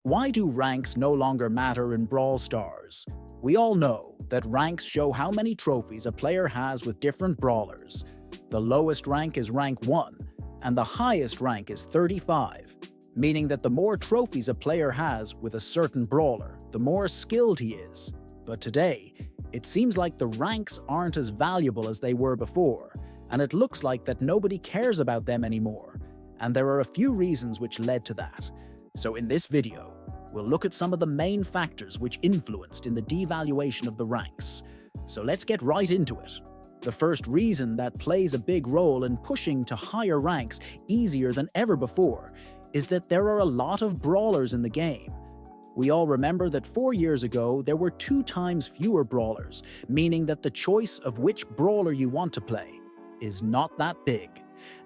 Why do ranks no longer matter in Brawl Stars? We all know that ranks show how many trophies a player has with different brawlers. The lowest rank is rank 1, and the highest rank is 35, meaning that the more trophies a player has with a certain brawler, the more skilled he is. But today, it seems like the ranks aren't as valuable as they were before, and it looks like that nobody cares about them anymore. And there are a few reasons which led to that. So in this video, we'll look at some of the main factors which influenced in the devaluation of the ranks. So let's get right into it. The first reason that plays a big role in pushing to higher ranks easier than ever before is that there are a lot of brawlers in the game. We all remember that 4 years ago, there were 2 times fewer brawlers, meaning that the choice of which brawler you want to play is not that big.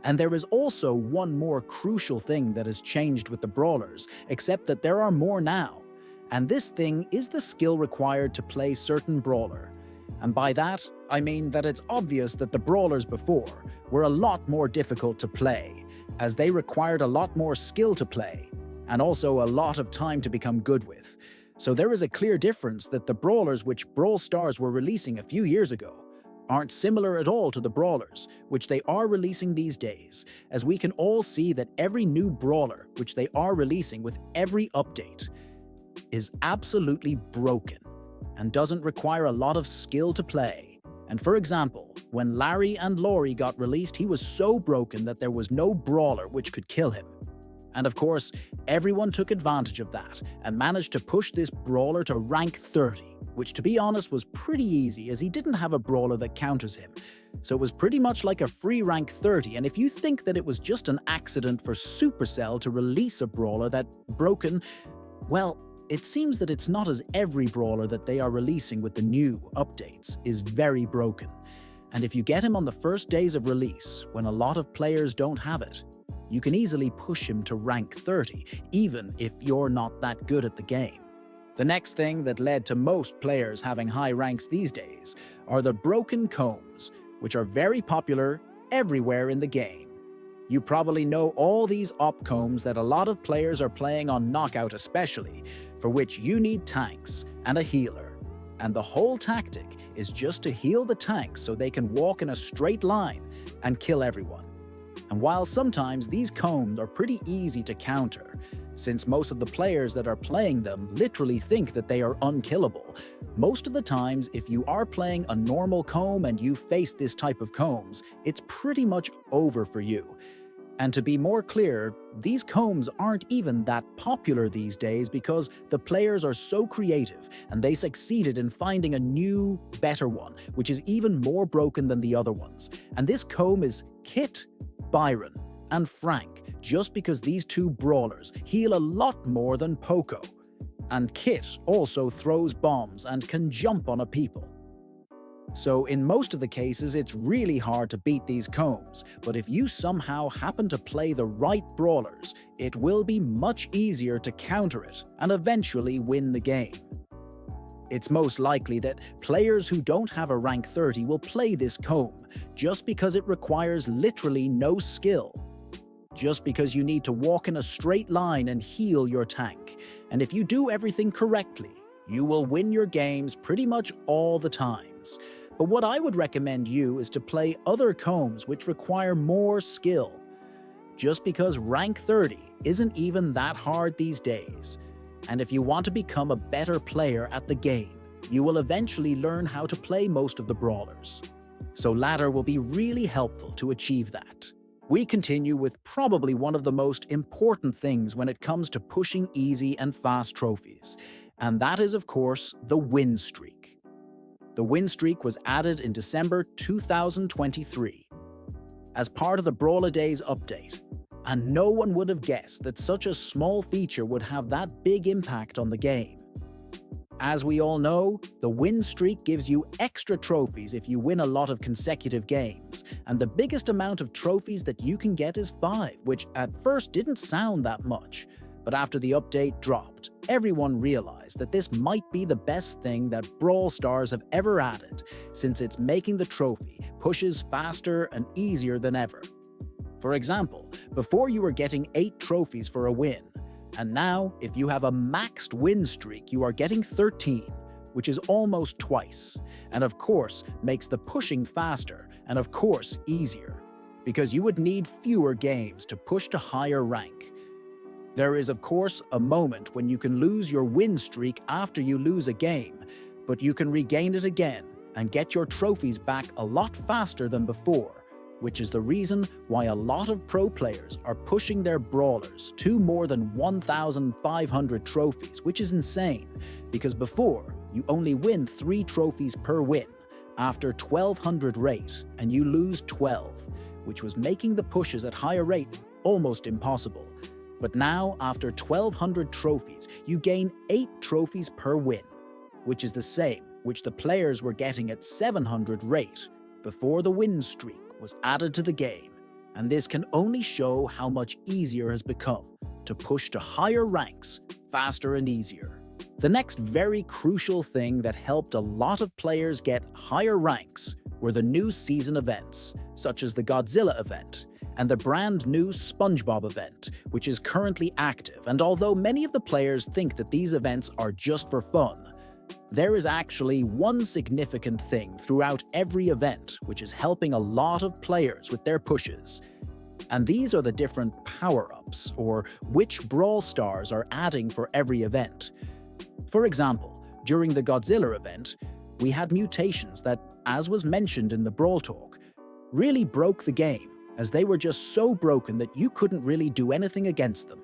And there is also one more crucial thing that has changed with the brawlers, except that there are more now. And this thing is the skill required to play certain brawler. And by that, I mean that it's obvious that the brawlers before were a lot more difficult to play, as they required a lot more skill to play, and also a lot of time to become good with. So there is a clear difference that the brawlers which Brawl Stars were releasing a few years ago aren't similar at all to the brawlers which they are releasing these days, as we can all see that every new brawler which they are releasing with every update is absolutely broken and doesn't require a lot of skill to play. And for example, when Larry and Laurie got released, he was so broken that there was no brawler which could kill him. And of course, everyone took advantage of that and managed to push this brawler to rank 30, which to be honest was pretty easy as he didn't have a brawler that counters him. So it was pretty much like a free rank 30, and if you think that it was just an accident for Supercell to release a brawler that broken, well, it seems that it's not, as every brawler that they are releasing with the new updates is very broken. And if you get him on the first days of release, when a lot of players don't have it, you can easily push him to rank 30, even if you're not that good at the game. The next thing that led to most players having high ranks these days are the broken combs, which are very popular everywhere in the game. You probably know all these op combs that a lot of players are playing on Knockout especially, for which you need tanks and a healer. And the whole tactic is just to heal the tanks so they can walk in a straight line and kill everyone. And while sometimes these combs are pretty easy to counter, since most of the players that are playing them literally think that they are unkillable, most of the times if you are playing a normal comb and you face this type of combs, it's pretty much over for you. And to be more clear, these combs aren't even that popular these days because the players are so creative and they succeeded in finding a new, better one, which is even more broken than the other ones. And this comb is Kit, Byron, and Frank, just because these 2 brawlers heal a lot more than Poco. And Kit also throws bombs and can jump on a people. So in most of the cases, it's really hard to beat these combs, but if you somehow happen to play the right brawlers, it will be much easier to counter it and eventually win the game. It's most likely that players who don't have a rank 30 will play this comb just because it requires literally no skill. Just because you need to walk in a straight line and heal your tank. And if you do everything correctly, you will win your games pretty much all the times. But what I would recommend you is to play other combs which require more skill. Just because rank 30 isn't even that hard these days. And if you want to become a better player at the game, you will eventually learn how to play most of the brawlers. So ladder will be really helpful to achieve that. We continue with probably one of the most important things when it comes to pushing easy and fast trophies, and that is of course the win streak. The win streak was added in December 2023 as part of the Brawler Days update, and no one would have guessed that such a small feature would have that big impact on the game. As we all know, the win streak gives you extra trophies if you win a lot of consecutive games, and the biggest amount of trophies that you can get is 5, which at first didn't sound that much. But after the update dropped, everyone realized that this might be the best thing that Brawl Stars have ever added, since it's making the trophy pushes faster and easier than ever. For example, before you were getting 8 trophies for a win, And now, if you have a maxed win streak, you are getting 13, which is almost twice, and of course makes the pushing faster and of course easier, because you would need fewer games to push to higher rank. There is of course a moment when you can lose your win streak after you lose a game, but you can regain it again and get your trophies back a lot faster than before, which is the reason why a lot of pro players are pushing their brawlers to more than 1,500 trophies, which is insane, because before, you only win 3 trophies per win after 1,200 rate, and you lose 12, which was making the pushes at higher rate almost impossible. But now, after 1,200 trophies, you gain 8 trophies per win, which is the same which the players were getting at 700 rate before the win streak was added to the game, and this can only show how much easier it has become to push to higher ranks faster and easier. The next very crucial thing that helped a lot of players get higher ranks were the new season events, such as the Godzilla event and the brand new SpongeBob event, which is currently active, and although many of the players think that these events are just for fun, there is actually one significant thing throughout every event which is helping a lot of players with their pushes. And these are the different power-ups, or which Brawl stars are adding for every event. For example, during the Godzilla event, we had mutations that, as was mentioned in the Brawl talk, really broke the game, as they were just so broken that you couldn't really do anything against them.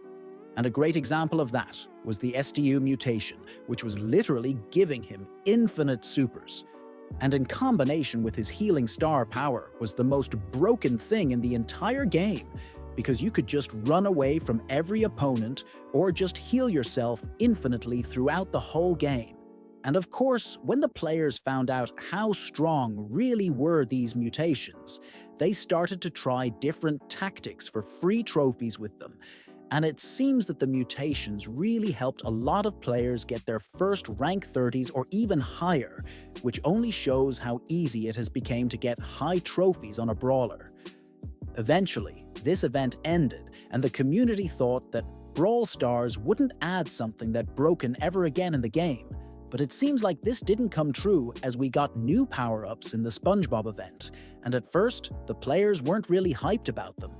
And a great example of that was the STU mutation, which was literally giving him infinite supers. And in combination with his healing star power was the most broken thing in the entire game, because you could just run away from every opponent or just heal yourself infinitely throughout the whole game. And of course, when the players found out how strong really were these mutations, they started to try different tactics for free trophies with them. And it seems that the mutations really helped a lot of players get their first rank 30s or even higher, which only shows how easy it has become to get high trophies on a brawler. Eventually, this event ended, and the community thought that Brawl stars wouldn't add something that broken ever again in the game. But it seems like this didn't come true, as we got new power-ups in the SpongeBob event, and at first, the players weren't really hyped about them.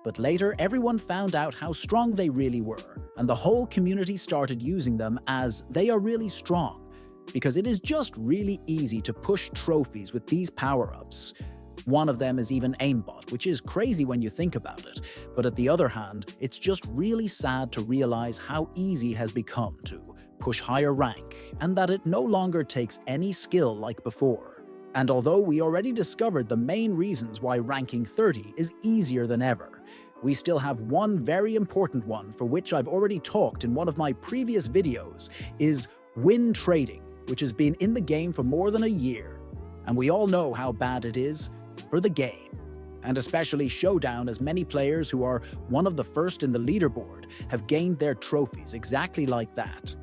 But later, everyone found out how strong they really were, and the whole community started using them as they are really strong, because it is just really easy to push trophies with these power-ups. One of them is even aimbot, which is crazy when you think about it, but at the other hand, it's just really sad to realize how easy it has become to push higher rank, and that it no longer takes any skill like before. And although we already discovered the main reasons why ranking 30 is easier than ever, we still have one very important one for which I've already talked in one of my previous videos, is win trading, which has been in the game for more than a year. And we all know how bad it is for the game, and especially showdown, as many players who are one of the first in the leaderboard have gained their trophies exactly like that.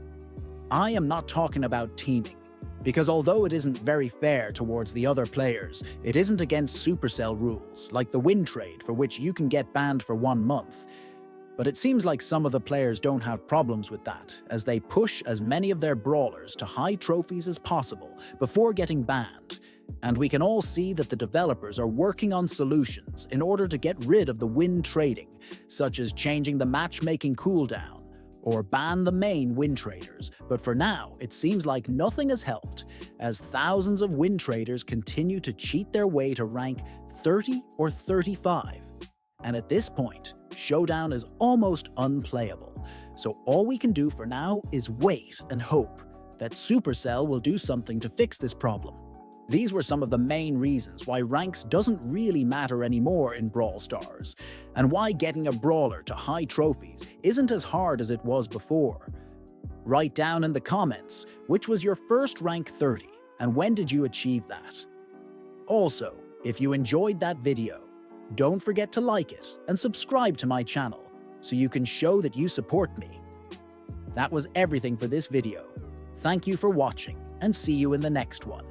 I am not talking about teaming, because although it isn't very fair towards the other players, it isn't against Supercell rules, like the win trade, for which you can get banned for 1 month. But it seems like some of the players don't have problems with that, as they push as many of their brawlers to high trophies as possible before getting banned. And we can all see that the developers are working on solutions in order to get rid of the win trading, such as changing the matchmaking cooldown, or ban the main win traders, but for now, it seems like nothing has helped, as thousands of win traders continue to cheat their way to rank 30 or 35. And at this point, Showdown is almost unplayable, so all we can do for now is wait and hope that Supercell will do something to fix this problem. These were some of the main reasons why ranks doesn't really matter anymore in Brawl Stars, and why getting a brawler to high trophies isn't as hard as it was before. Write down in the comments which was your first rank 30 and when did you achieve that. Also, if you enjoyed that video, don't forget to like it and subscribe to my channel so you can show that you support me. That was everything for this video. Thank you for watching and see you in the next one.